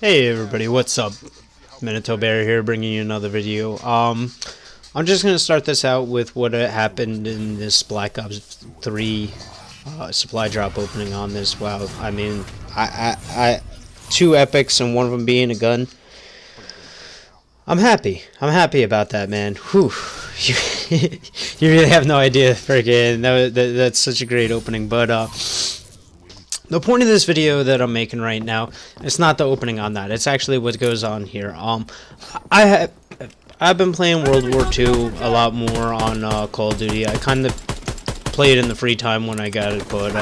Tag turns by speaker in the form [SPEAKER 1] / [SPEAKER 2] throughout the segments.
[SPEAKER 1] Hey everybody, what's up? Minito Bear here, bringing you another video. I'm just gonna start this out with what happened in this Black Ops 3 supply drop opening on this. Wow, I mean, two epics and one of them being a gun. I'm happy. I'm happy about that, man. Whew. You really have no idea, freaking. That's such a great opening, but the point of this video that I'm making right now, it's not the opening on that. It's actually what goes on here. I've been playing World War II a lot more on Call of Duty. I kind of play it in the free time when I got it, but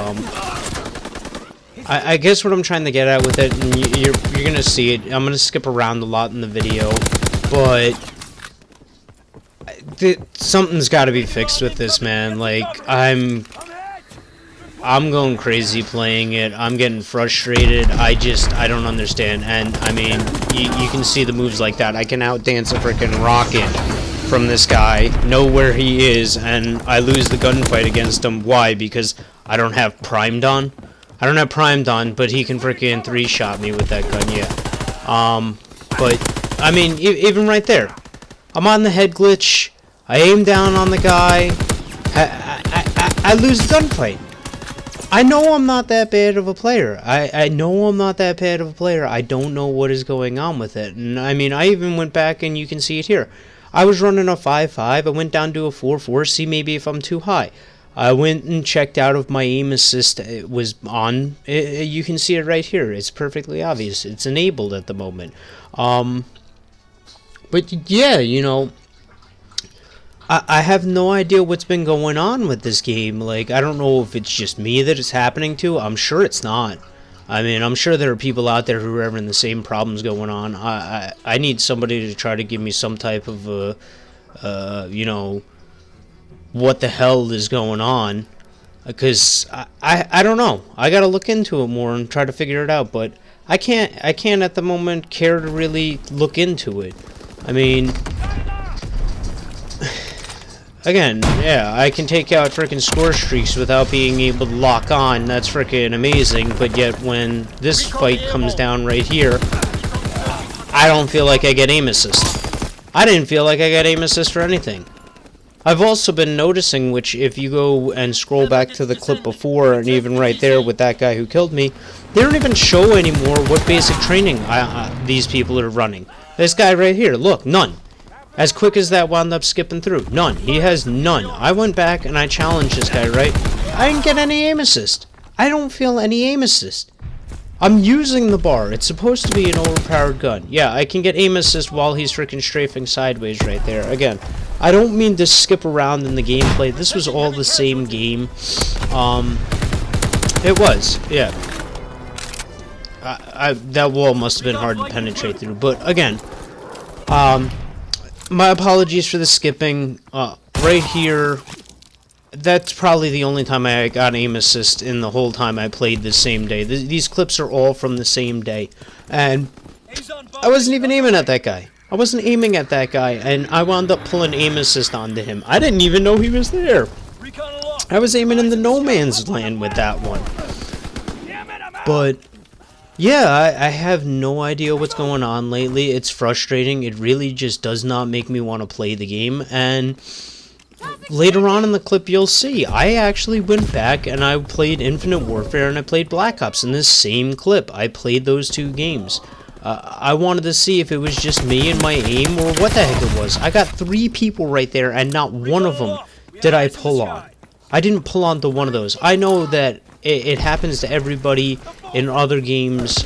[SPEAKER 1] I guess what I'm trying to get at with it, and you're gonna see it. I'm gonna skip around a lot in the video, but something's got to be fixed with this, man. Like I'm going crazy playing it. I'm getting frustrated. I don't understand. And I mean, you can see the moves like that. I can outdance a freaking rocket from this guy, know where he is, and I lose the gunfight against him. Why? Because I don't have primed on. I don't have primed on, but he can freaking three-shot me with that gun. Yeah. But I mean, even right there, I'm on the head glitch. I aim down on the guy. I lose the gunfight. I know I'm not that bad of a player. I know I'm not that bad of a player. I don't know what is going on with it. And I mean, I even went back and you can see it here. I was running a 5.5. I went down to a 4.4. See maybe if I'm too high. I went and checked out if my aim assist was on. You can see it right here. It's perfectly obvious. It's enabled at the moment. But yeah, you know, I have no idea what's been going on with this game. Like, I don't know if it's just me that it's happening to. I'm sure it's not. I mean, I'm sure there are people out there who are having the same problems going on. I need somebody to try to give me some type of, you know, what the hell is going on. Because I don't know. I gotta look into it more and try to figure it out. But I can't at the moment care to really look into it. I mean, again, yeah, I can take out frickin' score streaks without being able to lock on. That's frickin' amazing. But yet, when this fight comes down right here, I don't feel like I get aim assist. I didn't feel like I got aim assist for anything. I've also been noticing, which if you go and scroll back to the clip before, and even right there with that guy who killed me, they don't even show anymore what basic training these people are running. This guy right here, look, none. As quick as that wound up skipping through. None. He has none. I went back and I challenged this guy, right? I didn't get any aim assist. I don't feel any aim assist. I'm using the bar. It's supposed to be an overpowered gun. Yeah, I can get aim assist while he's freaking strafing sideways right there. Again, I don't mean to skip around in the gameplay. This was all the same game. It was, yeah. That wall must have been hard to penetrate through. But again, my apologies for the skipping. Right here, that's probably the only time I got aim assist in the whole time I played the same day. These clips are all from the same day. And I wasn't even aiming at that guy. I wasn't aiming at that guy, and I wound up pulling aim assist onto him. I didn't even know he was there. I was aiming in the no man's land with that one. But yeah, I have no idea what's going on lately. It's frustrating. It really just does not make me want to play the game. And later on in the clip, you'll see. I actually went back and I played Infinite Warfare and I played Black Ops in this same clip. I played those two games. I wanted to see if it was just me and my aim or what the heck it was. I got 3 people right there and not one of them did I pull on. I didn't pull on to one of those. I know that it happens to everybody in other games,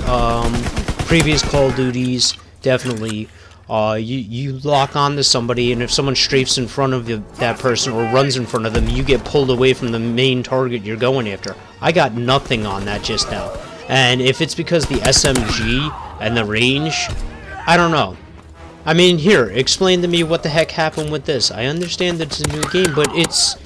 [SPEAKER 1] previous Call of Duties, definitely. You lock on to somebody, and if someone strafes in front of that person or runs in front of them, you get pulled away from the main target you're going after. I got nothing on that just now. And if it's because the SMG and the range, I don't know. I mean, here, explain to me what the heck happened with this. I understand that it's a new game, but it's...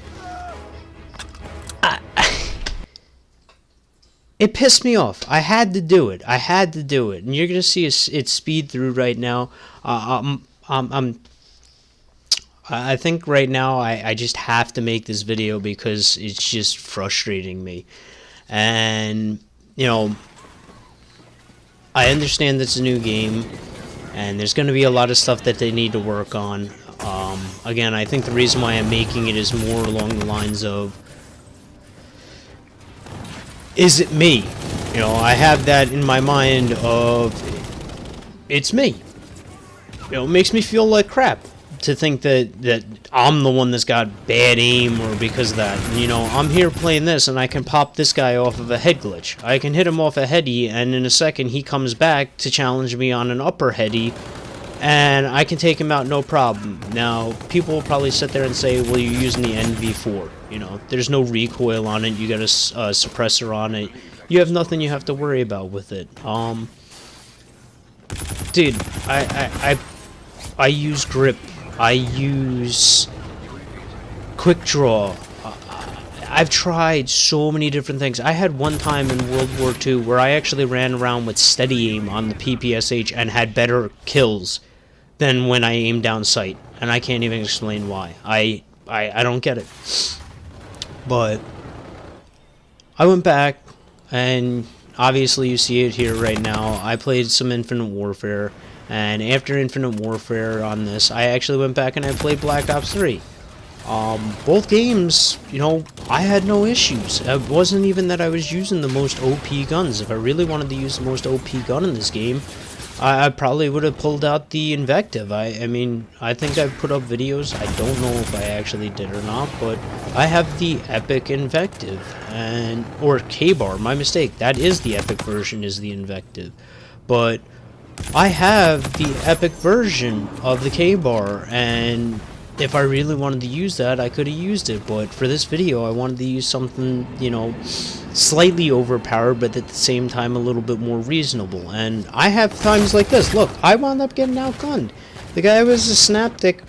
[SPEAKER 1] It pissed me off. I had to do it. I had to do it. And you're going to see it speed through right now. I think right now I just have to make this video because it's just frustrating me. And, you know, I understand it's a new game, and there's going to be a lot of stuff that they need to work on. Again, I think the reason why I'm making it is more along the lines of, is it me? You know, I have that in my mind of, it's me. You know, it makes me feel like crap to think that I'm the one that's got bad aim, or because of that. You know, I'm here playing this, and I can pop this guy off of a head glitch. I can hit him off a heady, and in a second he comes back to challenge me on an upper heady, and I can take him out no problem. Now, people will probably sit there and say, well, you're using the NV4. You know, there's no recoil on it, you got a suppressor on it. You have nothing you have to worry about with it. Dude, I use grip. I use quick draw. I've tried so many different things. I had one time in World War II where I actually ran around with steady aim on the PPSH and had better kills than when I aimed down sight. And I can't even explain why. I don't get it. But I went back, and obviously you see it here right now. I played some Infinite Warfare. And after Infinite Warfare on this, I actually went back and I played Black Ops 3. Both games, you know, I had no issues. It wasn't even that I was using the most OP guns. If I really wanted to use the most OP gun in this game, I probably would have pulled out the Invective. I mean, I think I've put up videos. I don't know if I actually did or not, but I have the Epic Invective, or K-Bar, my mistake. That is the Epic version, is the Invective. But I have the Epic version of the K-Bar, and if I really wanted to use that, I could have used it. But for this video, I wanted to use something, you know, slightly overpowered, but at the same time a little bit more reasonable. And I have times like this. Look, I wound up getting outgunned. The guy was a Snaptic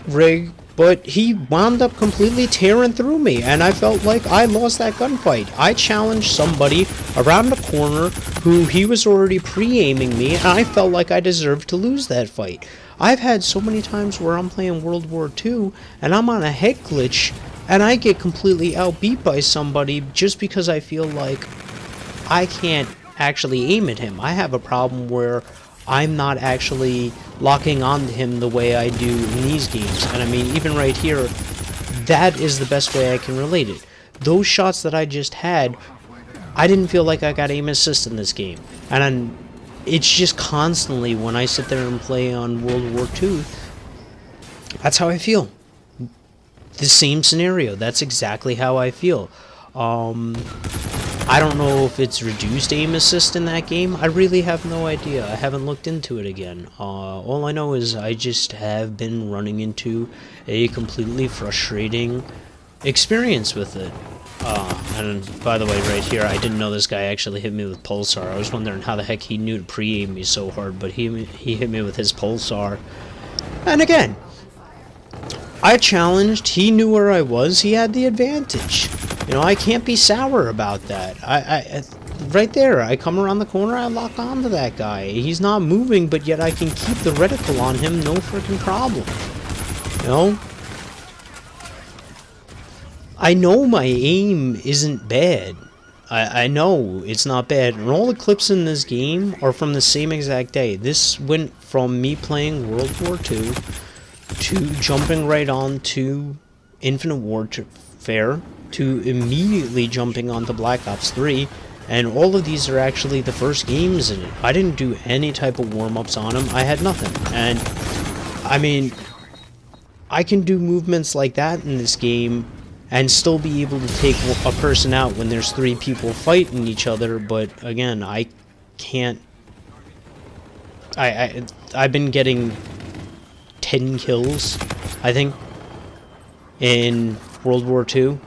[SPEAKER 1] rig, but he wound up completely tearing through me, and I felt like I lost that gunfight. I challenged somebody around the corner who he was already pre-aiming me, and I felt like I deserved to lose that fight. I've had so many times where I'm playing World War II, and I'm on a head glitch, and I get completely outbeat by somebody just because I feel like I can't actually aim at him. I have a problem where I'm not actually locking onto him the way I do in these games. And I mean, even right here, that is the best way I can relate it. Those shots that I just had, I didn't feel like I got aim assist in this game. And it's just constantly, when I sit there and play on World War II, that's how I feel. The same scenario, that's exactly how I feel. I don't know if it's reduced aim assist in that game. I really have no idea. I haven't looked into it again. All I know is I just have been running into a completely frustrating experience with it. And by the way, right here, I didn't know this guy actually hit me with Pulsar. I was wondering how the heck he knew to pre-aim me so hard, but he hit me with his Pulsar. And again, I challenged, he knew where I was, he had the advantage. You know, I can't be sour about that. I right there, I come around the corner, I lock onto that guy. He's not moving, but yet I can keep the reticle on him, no freaking problem. You know? I know my aim isn't bad. I know it's not bad. And all the clips in this game are from the same exact day. This went from me playing World War II to jumping right on to Infinite Warfare, to immediately jumping onto Black Ops 3, and all of these are actually the first games in it. I didn't do any type of warm-ups on them. I had nothing. And, I mean, I can do movements like that in this game and still be able to take a person out when there's 3 people fighting each other, but again, I can't... I've been getting 10 kills, I think, in World War II.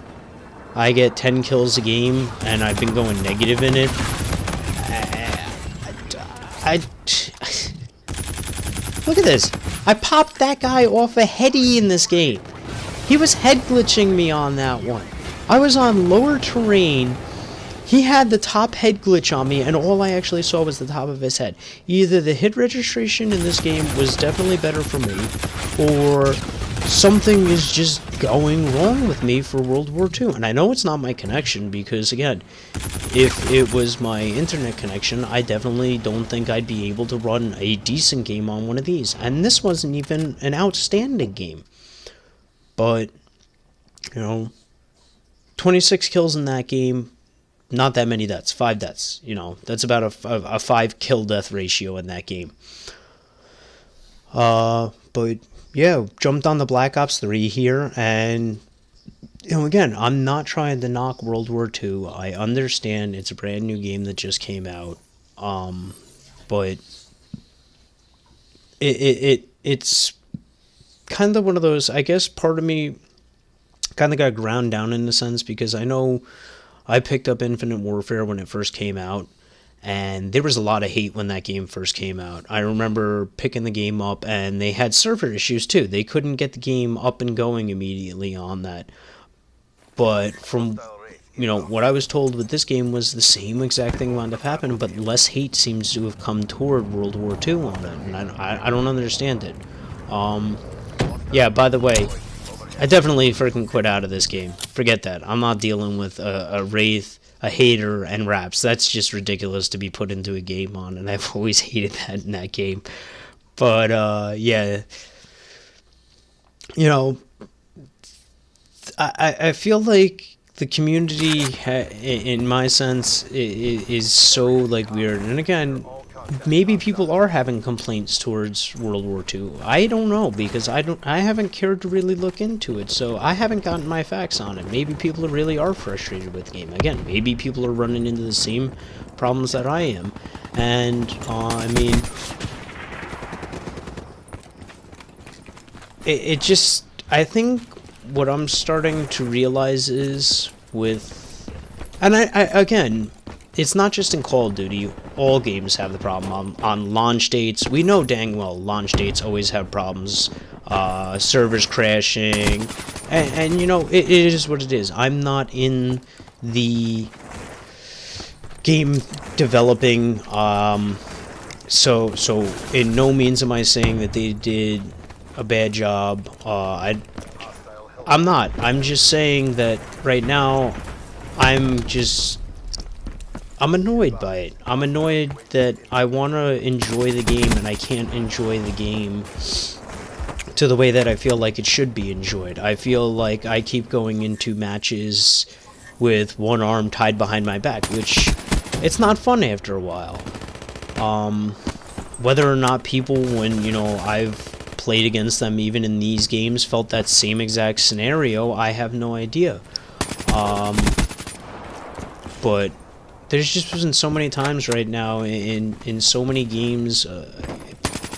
[SPEAKER 1] I get 10 kills a game, and I've been going negative in it. Look at this. I popped that guy off a heady in this game. He was head glitching me on that one. I was on lower terrain. He had the top head glitch on me, and all I actually saw was the top of his head. Either the hit registration in this game was definitely better for me, or something is just going wrong with me for World War II. And I know it's not my connection, because again, if it was my internet connection, I definitely don't think I'd be able to run a decent game on one of these. And this wasn't even an outstanding game. But, you know, 26 kills in that game, not that many deaths, 5 deaths. You know, that's about a 5 kill death ratio in that game. But yeah, jumped on the Black Ops 3 here, and you know, again, I'm not trying to knock World War II. I understand it's a brand new game that just came out, but it's kind of one of those, I guess part of me kind of got ground down in a sense, because I know I picked up Infinite Warfare when it first came out, and there was a lot of hate when that game first came out. I remember picking the game up, and they had server issues too. They couldn't get the game up and going immediately on that. But from, you know, what I was told with this game was the same exact thing wound up happening, but less hate seems to have come toward World War II on it, and I don't understand it. Yeah, by the way, I definitely freaking quit out of this game. Forget that. I'm not dealing with a Wraith, a hater, and raps. That's just ridiculous to be put into a game on, and I've always hated that in that game. But, yeah. You know, I feel like the community, in my sense, is so, like, weird. And again, maybe people are having complaints towards World War II. I don't know, because I haven't cared to really look into it, so I haven't gotten my facts on it. Maybe people really are frustrated with the game. Again, maybe people are running into the same problems that I am. And, I mean, it just, I think what I'm starting to realize is with, and I again, it's not just in Call of Duty. All games have the problem on launch dates. We know dang well launch dates always have problems. Servers crashing. And you know, it is what it is. I'm not in the game developing. So in no means am I saying that they did a bad job. I'm not. I'm just saying that right now I'm annoyed by it. I'm annoyed that I want to enjoy the game and I can't enjoy the game to the way that I feel like it should be enjoyed. I feel like I keep going into matches with one arm tied behind my back, which it's not fun after a while. Whether or not people, when, you know, I've played against them even in these games, felt that same exact scenario, I have no idea. But there's just been so many times right now in so many games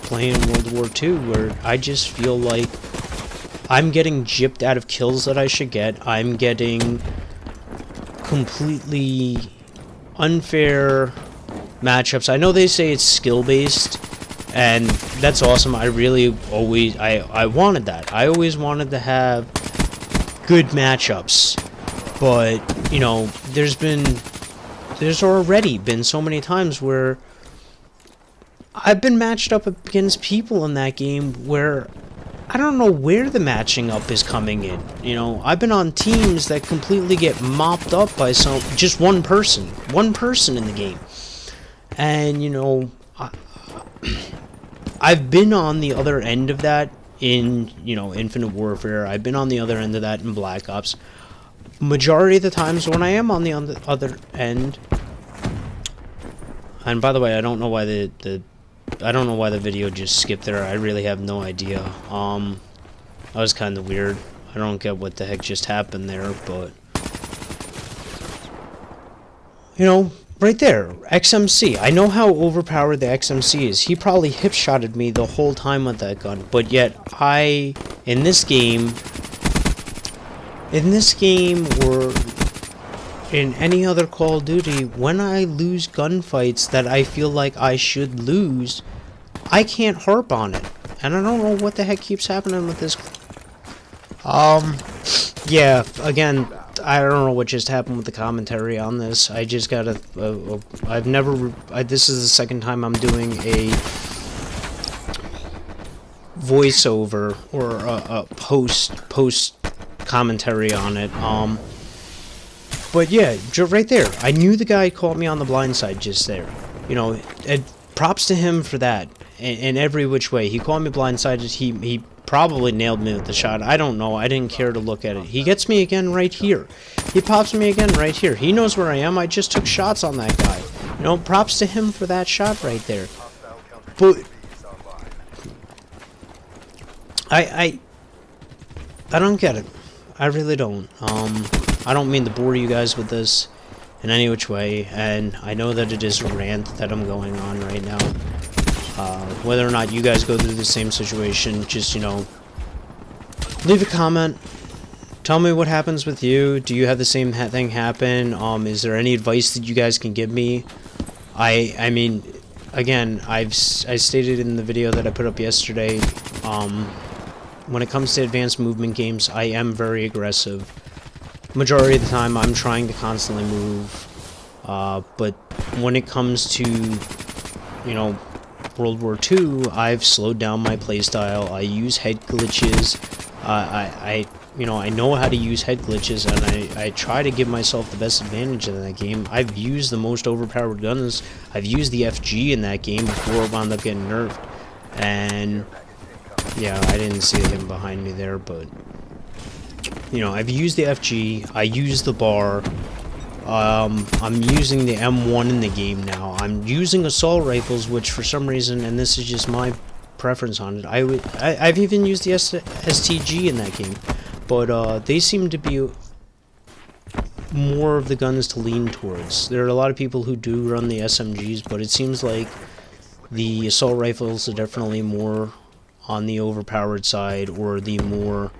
[SPEAKER 1] playing World War II where I just feel like I'm getting gypped out of kills that I should get. I'm getting completely unfair matchups. I know they say it's skill-based, and that's awesome. I really always, I wanted that. I always wanted to have good matchups, but, you know, there's already been so many times where I've been matched up against people in that game where I don't know where the matching up is coming in. You know, I've been on teams that completely get mopped up by just one person in the game. And, you know, I've been on the other end of that in, you know, Infinite Warfare. I've been on the other end of that in Black Ops. Majority of the times when I am on the other end, and by the way, I don't know why the video just skipped there. I really have no idea. That was kind of weird. I don't get what the heck just happened there, but you know, right there, XMC. I know how overpowered the XMC is. He probably hip-shotted me the whole time with that gun, but yet in this game, or in any other Call of Duty, when I lose gunfights that I feel like I should lose, I can't harp on it. And I don't know what the heck keeps happening with this. Yeah, again, I don't know what just happened with the commentary on this. I just got this is the second time I'm doing voiceover or a post commentary on it. But yeah, right there, I knew the guy caught me on the blind side just there. You know, and props to him for that. In every which way, he caught me blindsided. He probably nailed me with the shot. I don't know. I didn't care to look at it. He gets me again right here. He pops me again right here. He knows where I am. I just took shots on that guy. You know, props to him for that shot right there. But I don't get it. I really don't. I don't mean to bore you guys with this in any which way, and I know that it is a rant that I'm going on right now. Whether or not you guys go through the same situation, just, you know, leave a comment. Tell me what happens with you. Do you have the same thing happen? Is there any advice that you guys can give me? I mean, again, I stated in the video that I put up yesterday, when it comes to advanced movement games, I am very aggressive. Majority of the time, I'm trying to constantly move, but when it comes to, you know, World War II, I've slowed down my playstyle. I use head glitches. You know, I know how to use head glitches, and I try to give myself the best advantage in that game. I've used the most overpowered guns. I've used the FG in that game before it wound up getting nerfed. And yeah, I didn't see him behind me there, but you know, I've used the FG. I use the bar. I'm using the M1 in the game now. I'm using assault rifles, which for some reason, and this is just my preference on it, I've even used the STG in that game, but they seem to be more of the guns to lean towards. There are a lot of people who do run the SMGs, but it seems like the assault rifles are definitely more on the overpowered side, or the more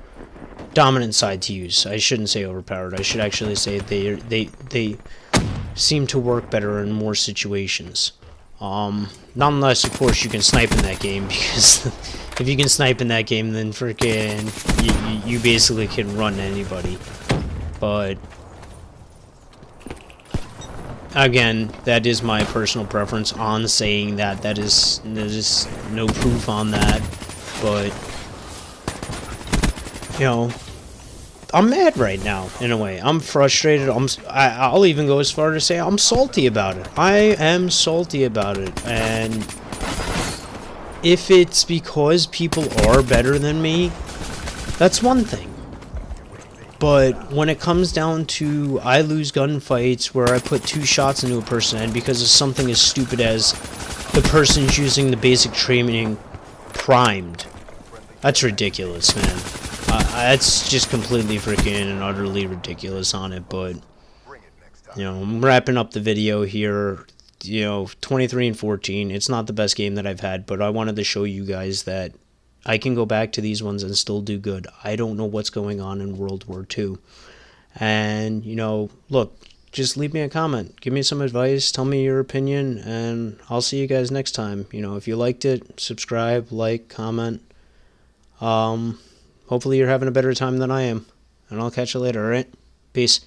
[SPEAKER 1] dominant side to use. I shouldn't say overpowered. I should actually say they seem to work better in more situations. Nonetheless, of course, you can snipe in that game, because if you can snipe in that game, then freaking you basically can run anybody. But again, that is my personal preference on saying that. There's no proof on that, but you know, I'm mad right now, in a way. I'm frustrated. I'll even go as far to say I'm salty about it. I am salty about it, and if it's because people are better than me, that's one thing. But when it comes down to I lose gunfights where I put 2 shots into a person, and because of something as stupid as the person's using the basic training primed, that's ridiculous, man. That's just completely freaking and utterly ridiculous on it. But you know, I'm wrapping up the video here. You know, 23 and 14. It's not the best game that I've had, but I wanted to show you guys that I can go back to these ones and still do good. I don't know what's going on in World War II. And, you know, look, just leave me a comment. Give me some advice. Tell me your opinion. And I'll see you guys next time. You know, if you liked it, subscribe, like, comment. Hopefully you're having a better time than I am. And I'll catch you later, alright? Peace.